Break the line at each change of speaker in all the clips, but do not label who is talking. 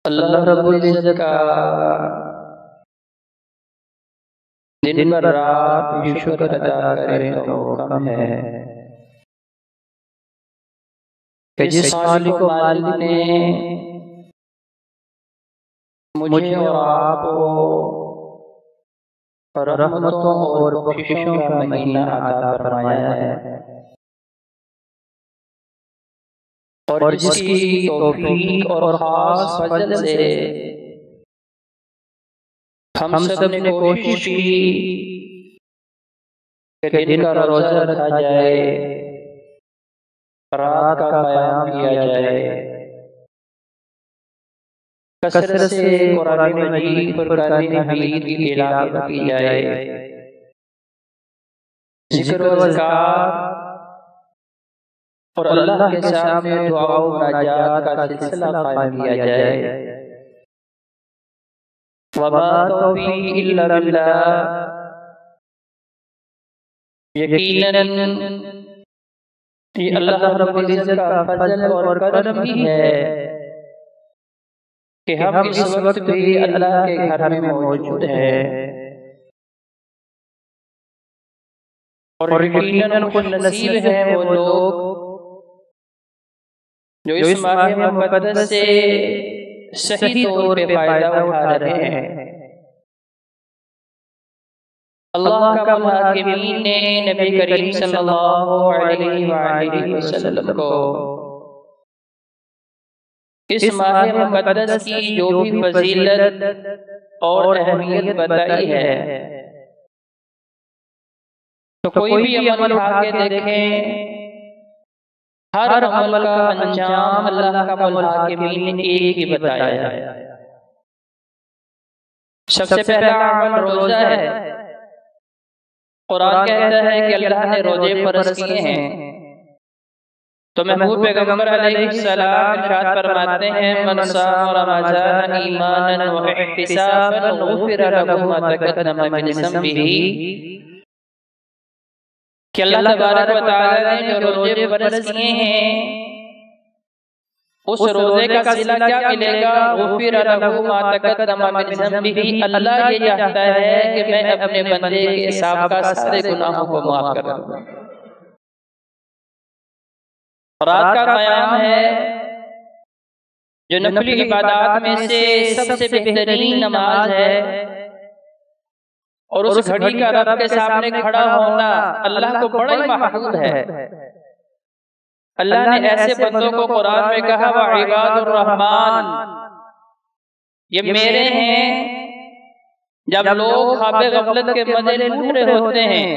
अल्लाह रब्बुल इज्जत का दिन भर रात शुक्र अदा करें तो कम है कि जिस मालिक को मालिक ने मुझे और आपको रहमतों और बख्शिशों का महीना अता फरमाया है और जिसकी तौफीक और खास फजल से हम सब ने कोशिश की कि दिन का रोजा रखा जाए, रात का क़याम किया जाए, कसरत से कुरान मजीद फुरकान हमीद की तिलावत की जाए, जिक्र व ज़िक्र और अल्लाह के सामने दुआ व मुनाजात का सिलसिला कायम किया जाए। वमा तौफीक इल्ला बिल्लाह, यकीनन ये अल्लाह रब्बुल इज्जत का फजल और करम ही है कि हम इस वक्त भी अल्लाह के घर में मौजूद हैं और यकीनन खुशनसीब हैं वो लोग जो इस माह मुक़द्दस से सही तौर पे फायदा उठा रहे हैं। अल्लाह का हाकिमीन ने नबी करीम सल्लल्लाहु अलैहि वसल्लम को इस माह मुक़द्दस की जो भी फजीलत और अहमियत बताई है, तो कोई भी अमल उठा के देखें, हर अमल का अंजाम अल्लाह का हाकिमीन ने एक ही बताया है। सबसे पहला अमल रोजा है। कुरान कहता है कि अल्लाह ने रोजे फर्ज किए हैं, तो महबूब पैगंबर अलैहिस्सलाम इरशाद फरमाते हैं, मन साम रमज़ान ईमानन व इहतिसाबन गुफ़िर लहु मा तक़द्दम मिन ज़म्बिही, कि अल्लाह तबारक व तआला ने जो रोजे फर्ज किए हैं, उस रोजे का सिला क्या मिलेगा? गुफ़िर लहु मा तक़द्दम मिन ज़म्बिही, अल्लाह ये चाहता है कि मैं अपने बंदे के साबिक़ा सारे गुनाहों को माफ कर दूं। रात का क़याम है जो नफली इबादत में से सबसे बेहतरीन नमाज है, और उस घड़ी का रब के सामने खड़ा होना अल्लाह को बड़ा ही महबूब है। अल्लाह ने ऐसे बंदों को कुरान में कहा, व इबादुर रहमान, ये मेरे हैं। जब लोग ख्वाब गफलत के मजे लूट रहे होते हैं,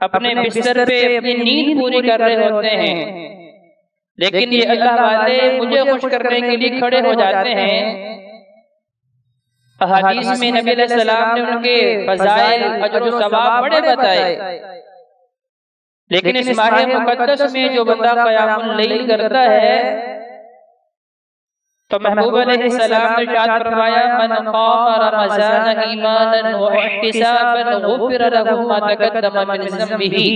अपने बिस्तर पे अपनी नींद पूरी कर रहे होते हैं, लेकिन ये अल्लाह वाले मुझे खुश करने के लिए खड़े हो जाते हैं। हदीस में नबी अलैहिस्सलाम ने उनके फज़ाइल, अजर व सवाब बड़े बताए, लेकिन इस माह मुक़द्दस में जो बंदा क़यामुल लैल करता है, तो महबूब अलैहिस्सलाम ने इरशाद फरमाया, मन क़ाम रमज़ान ईमानन व इहतिसाबन गुफ़िर लहु मा तक़द्दम मिन ज़म्बिही,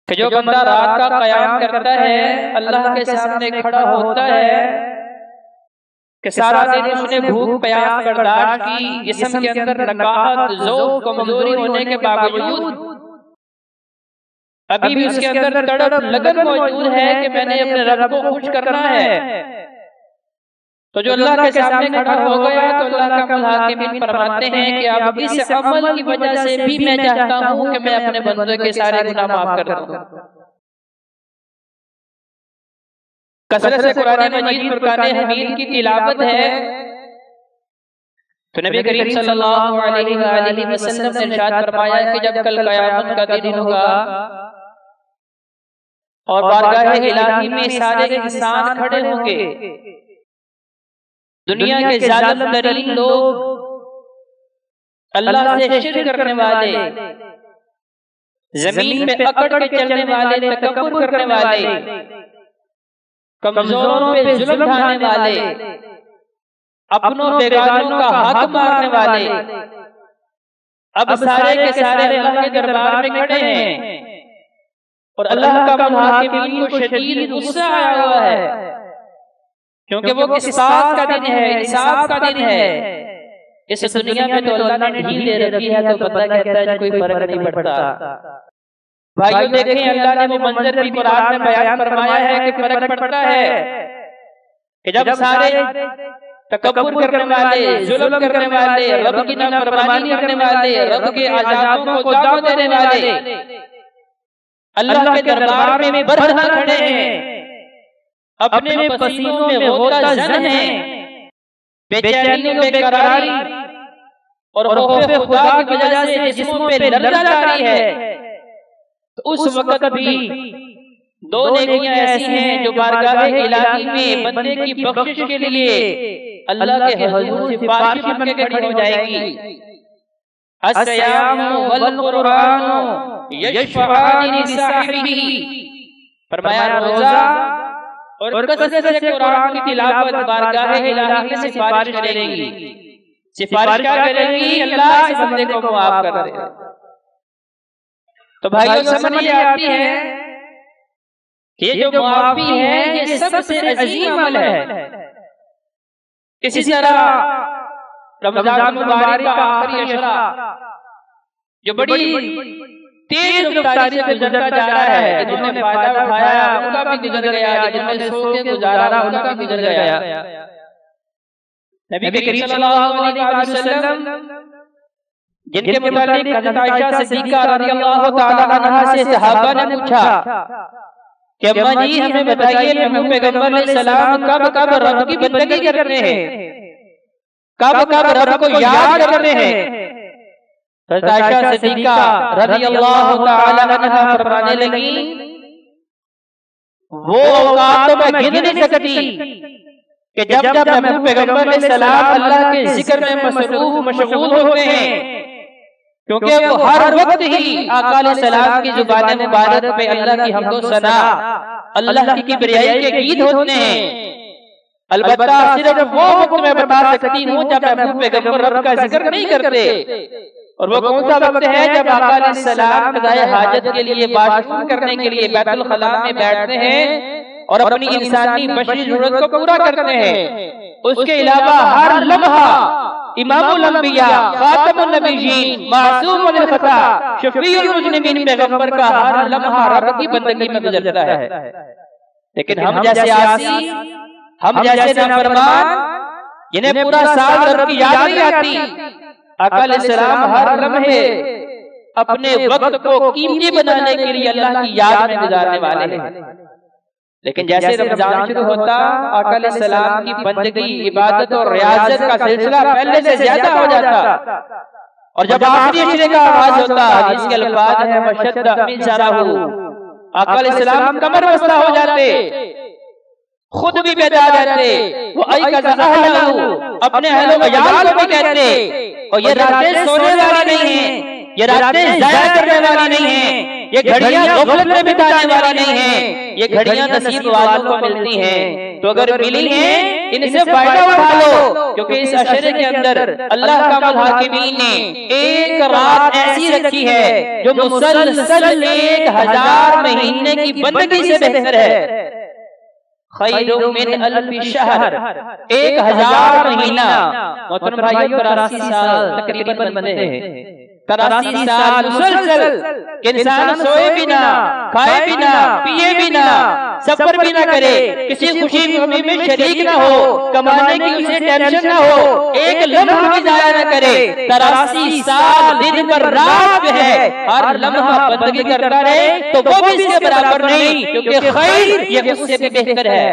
कि जो बंदा रात का क़याम करता है, अल्लाह के सामने खड़ा होता है कि सारा दिन उसने भूख प्यास बर्दाश्त की, जिस्म के अंदर नकाहत ज़ौक़ कमजोरी होने के बावजूद अभी भी उसके अंदर तड़प लगन मौजूद है कि मैंने अपने रब को खुश करना है। तो जो अल्लाह के सामने खड़ा हो गया, तो अल्लाह का हाकिमीन फरमाते हैं कि अब इस अमल की वजह से भी मैं चाहता हूँ कि मैं अपने बंदे के सारे गुनाह माफ कर दूं। कसरत से कुरान मजीद फुरकान हमीद की तिलावत है, तो नबी करीम सल्लल्लाहु अलैहि वसल्लम ने इरशाद फरमाया कि जब कल क़यामत का दिन होगा और बारगाह इलाही में सारे इंसान खड़े होंगे, दुनिया के जालिम तरीन लोग, अल्लाह से शिर्क करने वाले, जमीन पे अकड़ के चलने वाले, तकब्बुर करने वाले, कमजोरों पे जुल्म ढाने वाले, अपनों बेगारों का हक मारने वाले, अब सारे के सारे अल्लाह के दरबार में खड़े हैं और अल्लाह का हाकिमीन को शदीद गुस्सा आया हुआ है क्योंकि वो किसास का दिन है, इंसाफ का दिन है। इस दुनिया में तो अल्लाह ने ढील दे रखी है, तो पता कहता है कोई फर्क नहीं पड़ता। भाइयों देखें, अल्लाह ने वो मंजर भी कुरान में बयान फरमाया है कि फर्क पड़ता है कि जब सारे तकब्बुर करने वाले, जुल्म करने वाले, रब की नाफरमानी करने वाले, रब के आजादों को दाव देने वाले अल्लाह के दरबार में बरहना खड़े हैं, अपने पसीनों में होता जन है, बेचैनी में बेकरारी और खौफ खुदा की वजह से जिस्मों पे लर्जा जारी है, तो उस वक्त भी दो नेकियां ऐसी हैं जो बारगाह इलाही में बंदे की बख्शिश के लिए अल्लाह के हुजूर सिफारिश बन के खड़ी हो जाएगी। अस्सयाम वल कुरान यशफानी लिसाहिबिही, फरमाया रोजा और कसरत से कुरान की तिलावत बारगाह इलाही में सिफारिश करेगी। सिफारिश क्या करेगी? अल्लाह इस बंदे को माफ कर दे। तो भाइयों समझ ये आती है कि ये जो माफी है ये सबसे अजीम अमल है। इसी तरह रमजान मुबारक का आखिरी अशरा जो बड़ी तेज रफ्तारी से गुजरता जा रहा है, जिन्होंने फायदा उठाया उनका भी गुजर गया, जिन्होंने सो के गुजारा उनका भी गुजर गया। नबी करीम सल्लल्लाहु अलैहि वसल्लम जिनके मुतालिक हज़रत आयशा सिद्दीक़ा रज़ियल्लाहु ताला अन्हा से सहाबा ने पूछा कि अम्मा जी हमें बताइए महबूब पैगंबर अलैहिस्सलाम कब कब रब की बंदगी करते हैं, कब कब रब को याद करते हैं। हज़रत आयशा सिद्दीक़ा रज़ियल्लाहु ताला अन्हा फरमाने लगी, वो औकात तो मैं गिन नहीं सकती कि जब जब महबूब पैगंबर अलैहिस्सलाम अल्लाह के जिक्र में मसरूफ मशगूल होते हैं, क्योंकि वो हर वक्त ही आका अलैहिस्सलाम की जुबान मुबारक पे अल्लाह की हम्द व सना, अल्लाह की किबरियाई के गीत होते हैं। अलबत्ता सिर्फ वो वक्त मैं बता सकती हूँ जब महबूब पैगंबर रब का जिक्र नहीं करते, और वो कौन सा वक्त है जब आका अलैहिस्सलाम क़ज़ाए हाजत के लिए वाशरूम करने के लिए बैतुल खला में बैठते हैं और अपनी इंसानी बशरी जरूरत को पूरा करते हैं। उसके अलावा हर लम्हा इमामुल अंबिया, खातमुन नबिय्यीन, मासूमुल खता, शफीउल मुज़निबीन पैगंबर का हर लम्हा रब की बंदगी में गुजरता है। लेकिन हम जैसे आसी, हम जैसे नाफरमान, जिन्हें पूरा साल रब की याद नहीं आती, आका अलैहिस्सलाम हर लम्हे अपने वक्त को कीमती बनाने के लिए अल्लाह की याद में गुजारने वाले हैं। लेकिन जैसे रमजान शुरू होता, आका अलैहिस्सलाम की बंदगी, इबादत और रियाजत का सिलसिला पहले से ज्यादा हो जाता, और जब आखिरी अशरे का आगाज होता, जिसके अल्फाज हैं मशद्दा मिन शरहू, आका अलैहिस्सलाम कमर बस्ता हो जाते, खुद भी बेदार रहते, वो अयकज़ अहलहू, अपने अहलो अयाल को भी कहते, और ये रातें सोने वाली नहीं है, ये रातें ज़ाया करने वाली नहीं है, ये घड़ियां ग़फ़लत में बिताने वाली नहीं है, ये घड़ियां नसीब वालों को मिलती हैं। तो अगर मिली हैं इनसे फायदा उठा लो, क्योंकि इस अशरे के अंदर अल्लाह का हाकिमीन ने एक रात ऐसी रखी है जो मुसलसल 1000 महीने की बंदगी से बेहतर है। खैरुम मिन अल्फि शहर, 1000 महीना, मोहतरम भाइयों 83 साल तकरीबन बनते हैं। 83 साल मुसलसल इंसान सोए बिना, खाए बिना, पिए बिना, सफर भी ना करे, किसी खुशी में शरीक ना हो, कमाने की उसे टेंशन ना हो, एक लम्हा भी जाया ना करे। 83 साल दिन पर रात है, हर लम्हा बंदगी करता रहे, तो वो भी इसके बराबर नहीं, क्योंकि खैर ये उससे भी बेहतर है।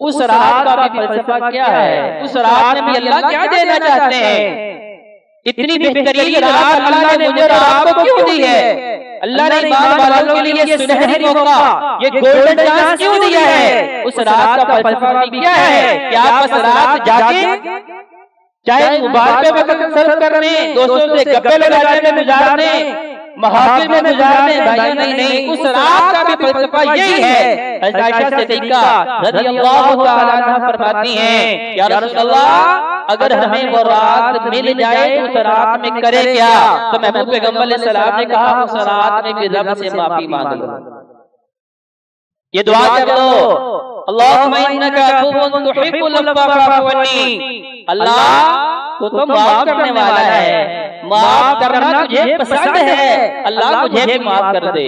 उस रात का भी फलसफा क्या है? उस रात में भी अल्लाह क्या देना चाहते हैं? इतनी बेहतरीन रात अल्लाह ने मुझे और आपको क्यों दी है? अल्लाह ने ईमान वालों के लिए ये सुनहरी मौका, ये गोल्डन चांस क्यों दिया है? उस रात का फलसफा भी क्या है कि आप बस रात जाके चाहे मोबाइल पे वक्त सर्फ करने, दोस्तों से गप्पे लगाने में गुजारने, महफिल में गुजारने, भाई नहीं, उस रात का भी फलसफा यही है। हज़रत आयशा सिद्दीक़ा रज़ियल्लाहु ताला अन्हा फरमाती हैं, या रसूलल्लाह, अगर हमें वो रात मिल जाए तो उस रात में करे क्या? तो महबूब पैगंबर अलैहिस्सलाम ने कहा, उस रात में भी रब से माफी मांग लो। ये दुआ कर लो, अल्लाहुम्मा इन्नका अफ़ुव्वुन तुहिब्बुल अफ़्वा फ़अफ़ु अन्नी। अल्लाह तू तो माफ करने वाला है, माफ करना तुझे पसंद है, अल्लाह मुझे भी माफ कर दे।